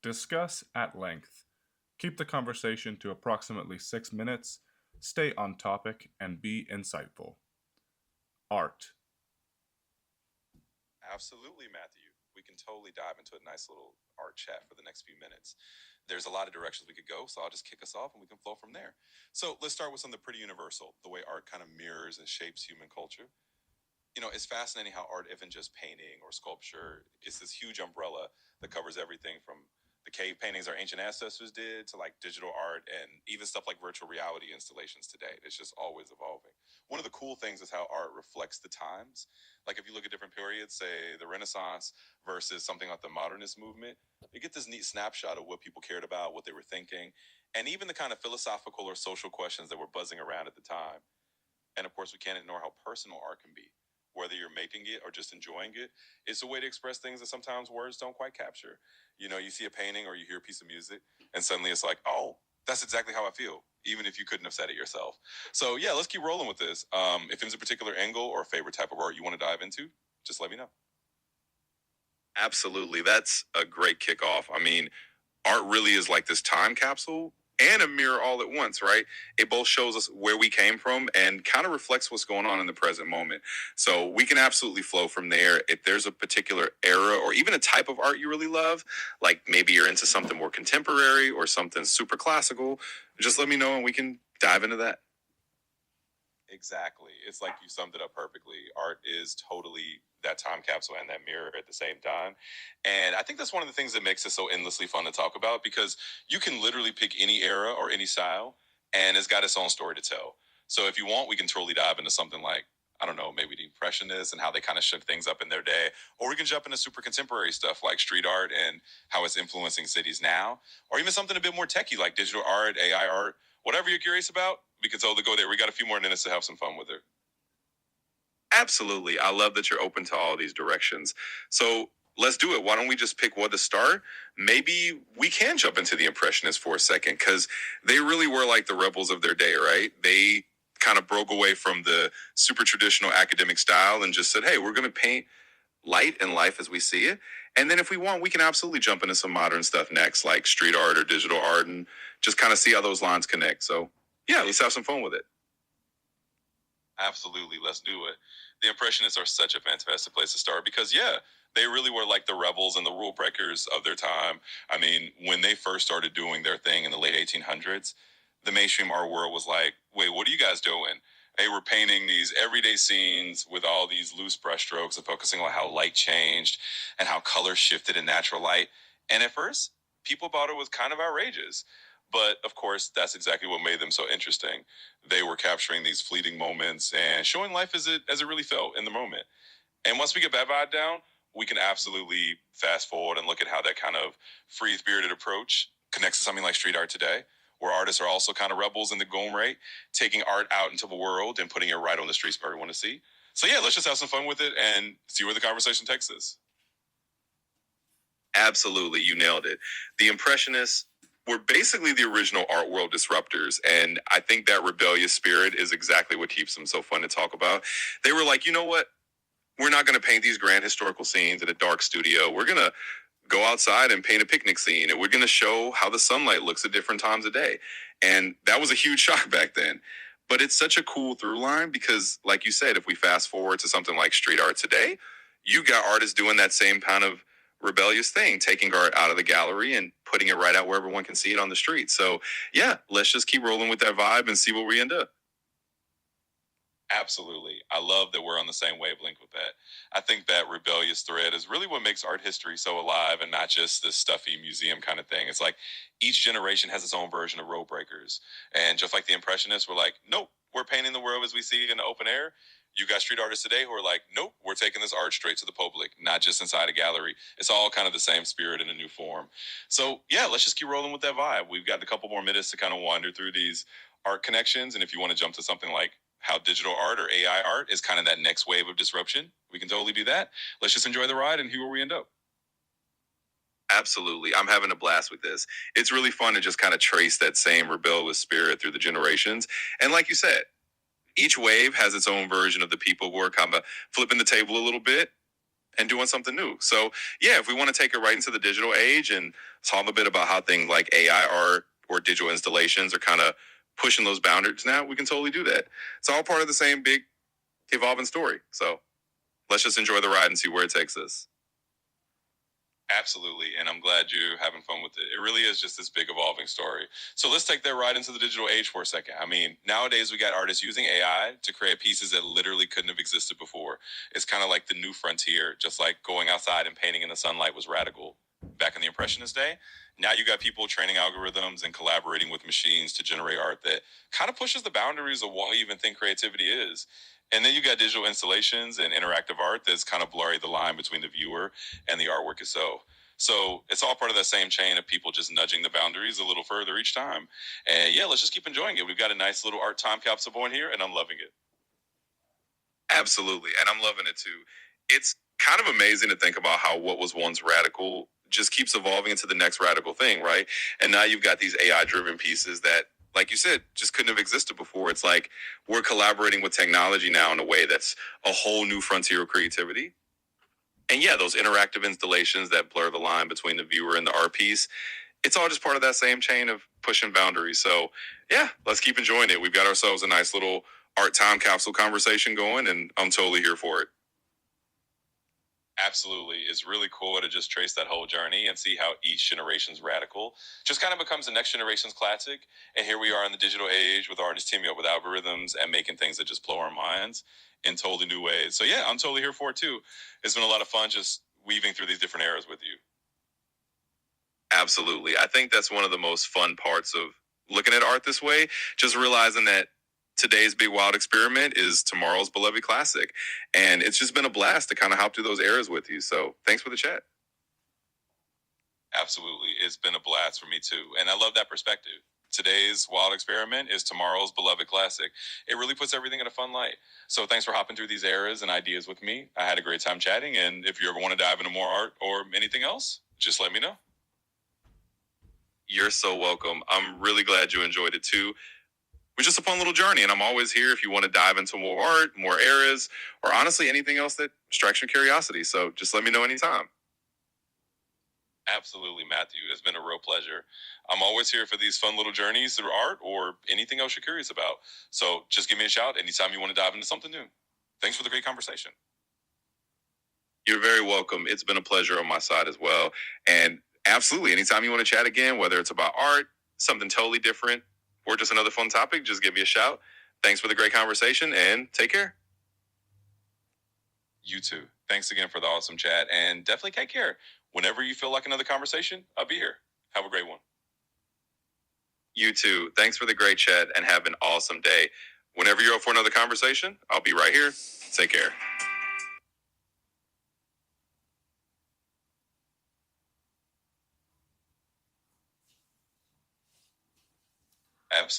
Discuss at length. Keep the conversation to approximately 6 minutes. Stay on topic and be insightful. Art. Absolutely, Matthew. We can totally dive into a nice little art chat for the next few minutes. There's a lot of directions we could go, so I'll just kick us off and we can flow from there. So let's start with something pretty universal, the way art kind of mirrors and shapes human culture. It's fascinating how art isn't just painting or sculpture. It's this huge umbrella that covers everything from the cave paintings our ancient ancestors did to like digital art and even stuff like virtual reality installations today. It's just always evolving. One of the cool things is how art reflects the times. Like if you look at different periods, say the Renaissance versus something like the modernist movement, you get this neat snapshot of what people cared about, what they were thinking, and even the kind of philosophical or social questions that were buzzing around at the time. And of course, we can't ignore how personal art can be. Whether you're making it or just enjoying it, it's a way to express things that sometimes words don't quite capture. You see a painting or you hear a piece of music, and suddenly it's like, oh, that's exactly how I feel, even if you couldn't have said it yourself. So, yeah, let's keep rolling with this. If there's a particular angle or a favorite type of art you want to dive into, just let me know. Absolutely. That's a great kickoff. I mean, art really is like this time capsule and a mirror all at once, right? It both shows us where we came from and kind of reflects what's going on in the present moment. So we can absolutely flow from there. If there's a particular era or even a type of art you really love, like maybe you're into something more contemporary or something super classical, just let me know and we can dive into that. Exactly. It's like you summed it up perfectly. Art is totally that time capsule and that mirror at the same time. And I think that's one of the things that makes it so endlessly fun to talk about because you can literally pick any era or any style and it's got its own story to tell. So if you want, we can totally dive into something like, I don't know, maybe the Impressionists and how they kind of shook things up in their day. Or we can jump into super contemporary stuff like street art and how it's influencing cities now. Or even something a bit more techy like digital art, AI art, whatever you're curious about, we can totally go there. We got a few more minutes to have some fun with it. Absolutely. I love that you're open to all these directions. So let's do it. Why don't we just pick one to start? Maybe we can jump into the Impressionists for a second because they really were like the rebels of their day, right? They kind of broke away from the super traditional academic style and just said, hey, we're going to paint light and life as we see it. And then if we want, we can absolutely jump into some modern stuff next, like street art or digital art, and just kind of see how those lines connect. So, yeah, let's have some fun with it. Absolutely, let's do it. The Impressionists are such a fantastic place to start because, yeah, they really were like the rebels and the rule breakers of their time. I mean, when they first started doing their thing in the late 1800s, the mainstream art world was like, wait, what are you guys doing? They were painting these everyday scenes with all these loose brushstrokes and focusing on how light changed and how color shifted in natural light. And at first, people thought it was kind of outrageous. But of course, that's exactly what made them so interesting. They were capturing these fleeting moments and showing life as it really felt in the moment. And once we get that vibe down, we can absolutely fast forward and look at how that kind of free spirited approach connects to something like street art today, where artists are also kind of rebels in the going rate, taking art out into the world and putting it right on the streets for everyone to see. So yeah, let's just have some fun with it and see where the conversation takes us. Absolutely, you nailed it. The Impressionists were basically the original art world disruptors, and I think that rebellious spirit is exactly what keeps them so fun to talk about. They were like, you know what? We're not going to paint these grand historical scenes in a dark studio. We're going to go outside and paint a picnic scene, and we're going to show how the sunlight looks at different times of day. And that was a huge shock back then. But it's such a cool through line because, like you said, if we fast forward to something like street art today, you got artists doing that same kind of rebellious thing, taking art out of the gallery and putting it right out where everyone can see it on the street. So, yeah, let's just keep rolling with that vibe and see where we end up. Absolutely. I love that we're on the same wavelength with that. I think that rebellious thread is really what makes art history so alive and not just this stuffy museum kind of thing. It's like each generation has its own version of road breakers. And just like the Impressionists were like, nope, we're painting the world as we see it in the open air. You got street artists today who are like, nope, we're taking this art straight to the public, not just inside a gallery. It's all kind of the same spirit in a new form. So, yeah, let's just keep rolling with that vibe. We've got a couple more minutes to kind of wander through these art connections. And if you want to jump to something like how digital art or AI art is kind of that next wave of disruption, we can totally do that. Let's just enjoy the ride and hear where we end up. Absolutely. I'm having a blast with this. It's really fun to just kind of trace that same rebellious spirit through the generations. And like you said, each wave has its own version of the people who are kind of flipping the table a little bit. and doing something new. So yeah, if we want to take it right into the digital age and talk a bit about how things like AI art or digital installations are kind of pushing those boundaries now, we can totally do that. It's all part of the same big evolving story. So let's just enjoy the ride and see where it takes us. Absolutely. And I'm glad you're having fun with it. It really is just this big evolving story. So let's take that right into the digital age for a second. I mean, nowadays we got artists using AI to create pieces that literally couldn't have existed before. It's kind of like the new frontier, just like going outside and painting in the sunlight was radical back in the Impressionist day. Now you got people training algorithms and collaborating with machines to generate art that kind of pushes the boundaries of what we even think creativity is. And then you got digital installations and interactive art that's kind of blurry the line between the viewer and the artwork itself. So it's all part of that same chain of people just nudging the boundaries a little further each time. And yeah, let's just keep enjoying it. We've got a nice little art time capsule born here, and I'm loving it. Absolutely. And I'm loving it too. It's kind of amazing to think about how what was once radical just keeps evolving into the next radical thing, right? And now you've got these AI driven pieces that, like you said, just couldn't have existed before. It's like we're collaborating with technology now in a way that's a whole new frontier of creativity. And yeah, those interactive installations that blur the line between the viewer and the art piece, it's all just part of that same chain of pushing boundaries. So yeah, let's keep enjoying it. We've got ourselves a nice little art time capsule conversation going, and I'm totally here for it. Absolutely. It's really cool to just trace that whole journey and see how each generation's radical just kind of becomes the next generation's classic. And here we are in the digital age with artists teaming up with algorithms and making things that just blow our minds in totally new ways. So yeah, I'm totally here for it too. It's been a lot of fun just weaving through these different eras with you. Absolutely. I think that's one of the most fun parts of looking at art this way, just realizing that today's big wild experiment is tomorrow's beloved classic. And it's just been a blast to kind of hop through those eras with you. So thanks for the chat. Absolutely. It's been a blast for me too. And I love that perspective. Today's wild experiment is tomorrow's beloved classic. It really puts everything in a fun light. So thanks for hopping through these eras and ideas with me. I had a great time chatting. And if you ever want to dive into more art or anything else, just let me know. You're so welcome. I'm really glad you enjoyed it too. It was just a fun little journey, and I'm always here if you want to dive into more art, more eras, or honestly anything else that strikes your curiosity. So just let me know anytime. Absolutely, Matthew. It's been a real pleasure. I'm always here for these fun little journeys through art or anything else you're curious about. So just give me a shout anytime you want to dive into something new. Thanks for the great conversation. You're very welcome. It's been a pleasure on my side as well. And absolutely, anytime you want to chat again, whether it's about art, something totally different, or just another fun topic, just give me a shout. Thanks for the great conversation and take care. You too. Thanks again for the awesome chat and definitely take care. Whenever you feel like another conversation, I'll be here. Have a great one. You too. Thanks for the great chat and have an awesome day. Whenever you're up for another conversation, I'll be right here. Take care. Absolutely.